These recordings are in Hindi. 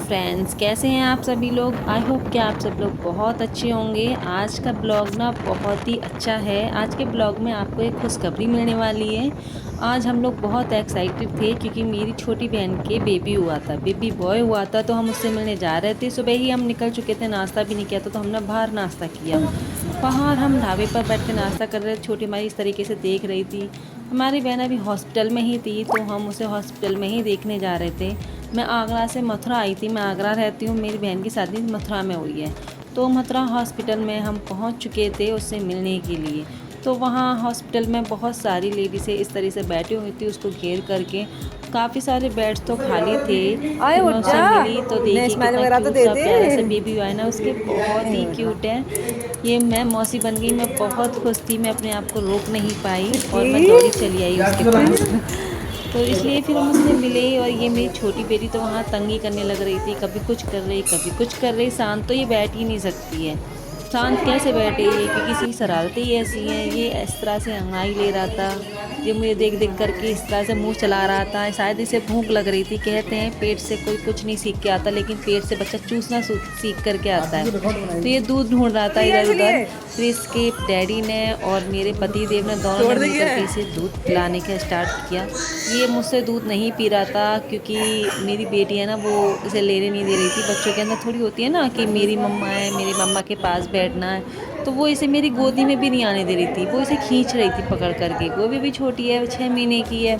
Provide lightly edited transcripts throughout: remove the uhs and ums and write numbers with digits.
फ्रेंड्स, कैसे हैं आप सभी लोग। आई होप कि आप सब लोग बहुत अच्छे होंगे। आज का ब्लॉग ना बहुत ही अच्छा है। आज के ब्लॉग में आपको एक खुशखबरी मिलने वाली है। आज हम लोग बहुत एक्साइटेड थे क्योंकि मेरी छोटी बहन के बेबी हुआ था, बेबी बॉय हुआ था। तो हम उससे मिलने जा रहे थे। सुबह ही हम निकल चुके थे, नाश्ता भी नहीं किया था, तो हमने बाहर नाश्ता किया। बाहर हम ढाबे पर बैठ के नाश्ता कर रहे थे। छोटी हमारी इस तरीके से देख रही थी। हमारी बहन अभी हॉस्पिटल में ही थी, तो हम उसे हॉस्पिटल में ही देखने जा रहे थे। मैं आगरा से मथुरा आई थी। मैं आगरा रहती हूँ, मेरी बहन की शादी मथुरा में हुई है। तो मथुरा हॉस्पिटल में हम पहुँच चुके थे उससे मिलने के लिए। तो वहाँ हॉस्पिटल में बहुत सारी लेडीज़ें इस तरह से बैठी हुई थी उसको घेर करके। काफ़ी सारे बेड्स तो खाली थे। आए फिर उठ मैं जा। उससे मिली तो ने देखी स्माइल कितना वगैरह तो क्यूट दे सा दे। प्यारा सा बेबी हुआ है ना उसके, बहुत ये ही बेटा क्यूट है। ये मैं मौसी बन गई। मैं बहुत खुश थी, मैं अपने आप को रोक नहीं पाई और मैं दौड़ी इसकी चली आई उसके पास। तो इसलिए फिर हम उससे मिले। और ये मेरी छोटी बेटी तो वहाँ तंगी करने लग रही थी, कभी कुछ कर रही कभी कुछ कर रही। शांत तो ये बैठ ही नहीं सकती है। शांत कैसे बैठे ये, क्योंकि इसकी शरारतें ही ऐसी हैं। ये इस तरह से अंगड़ाई ले रहा था, ये मुझे देख देख करके इस तरह से मुंह चला रहा था। शायद इसे भूख लग रही थी। कहते हैं पेट से कोई कुछ नहीं सीख के आता, लेकिन पेट से बच्चा चूसना सीख करके आता है। तो ये दूध ढूंढ रहा था इधर उधर। फिर इसके डैडी ने और मेरे पति देव ने दोनों ने छोड़ मिल देगी करके है। इसे दूध पिलाने का स्टार्ट किया। ये मुझसे दूध नहीं पी रहा था क्योंकि मेरी बेटी है ना, वो इसे लेने नहीं दे रही थी। बच्चों के अंदर थोड़ी होती है ना कि मेरी मम्मा है, मेरी मम्मा के पास बैठना है। तो वो इसे मेरी गोदी में भी नहीं आने दे रही थी, वो इसे खींच रही थी पकड़ करके। वो भी छोटी है, 6 महीने की है।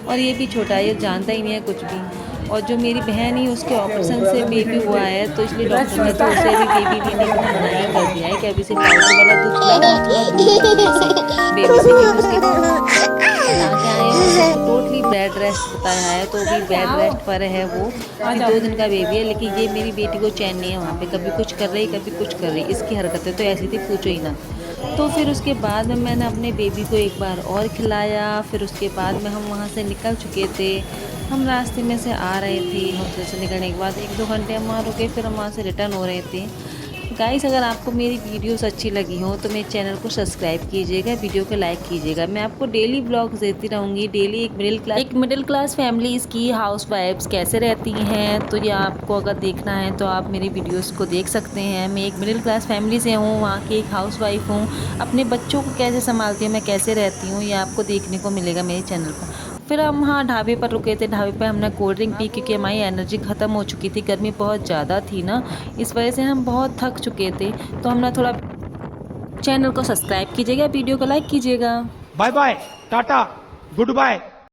और ये भी छोटा है, ये जानता ही नहीं है कुछ भी। और जो मेरी बहन ही, उसके ऑपरेशन से बेबी हुआ है, तो इसलिए कितना डॉक्टर ने चूसता तो उसे है। भी बेबी लेने के लिए मना ही कर दिया है कि अभी इसे पाउडर वाला दूध पिलाओ और थोड़ा दूर रखो इसे बेबी से, क्योंकि उसके बता के आए हैं उसे टोटली बेड रेस्ट बताया है। तो अभी बेड रेस्ट पर है वो, क्योंकि 2 दिन का बेबी है। लेकिन ये मेरी बेटी को चैन नहीं है वहाँ पे, कभी कुछ कर रही कभी कुछ कर रही। इसकी हरकतें तो ऐसी थी, पूछो ही ना। तो फिर उसके बाद में मैंने अपने बेबी को एक बार और खिलाया। फिर उसके बाद में हम वहाँ से निकल चुके थे। हम रास्ते में से आ रहे थे, हॉस्टल से निकलने के बाद 1-2 घंटे हम वहाँ रुके, फिर हम वहाँ से रिटर्न हो रहे थे। गाइस, अगर आपको मेरी वीडियोस अच्छी लगी हो तो मेरे चैनल को सब्सक्राइब कीजिएगा, वीडियो को लाइक कीजिएगा। मैं आपको डेली ब्लॉग्स देती रहूँगी। डेली एक मिडिल क्लास फैमिलीज़ की हाउस वाइफ्स कैसे रहती हैं, तो ये आपको अगर देखना है तो आप मेरी वीडियोस को देख सकते हैं। मैं एक मिडिल क्लास फैमिली से हूँ, वहाँ की एक हाउस वाइफ हूँ। अपने बच्चों को कैसे संभालती हूँ, मैं कैसे रहती हूँ, ये आपको देखने को मिलेगा मेरे चैनल पर। फिर हम हाँ ढाबे पर रुके थे। ढाबे पर हमने कोल्ड ड्रिंक पी, क्योंकि हमारी एनर्जी ख़त्म हो चुकी थी। गर्मी बहुत ज़्यादा थी ना, इस वजह से हम बहुत थक चुके थे। तो हमने थोड़ा, चैनल को सब्सक्राइब कीजिएगा, वीडियो को लाइक कीजिएगा। Bye bye, tata, good bye.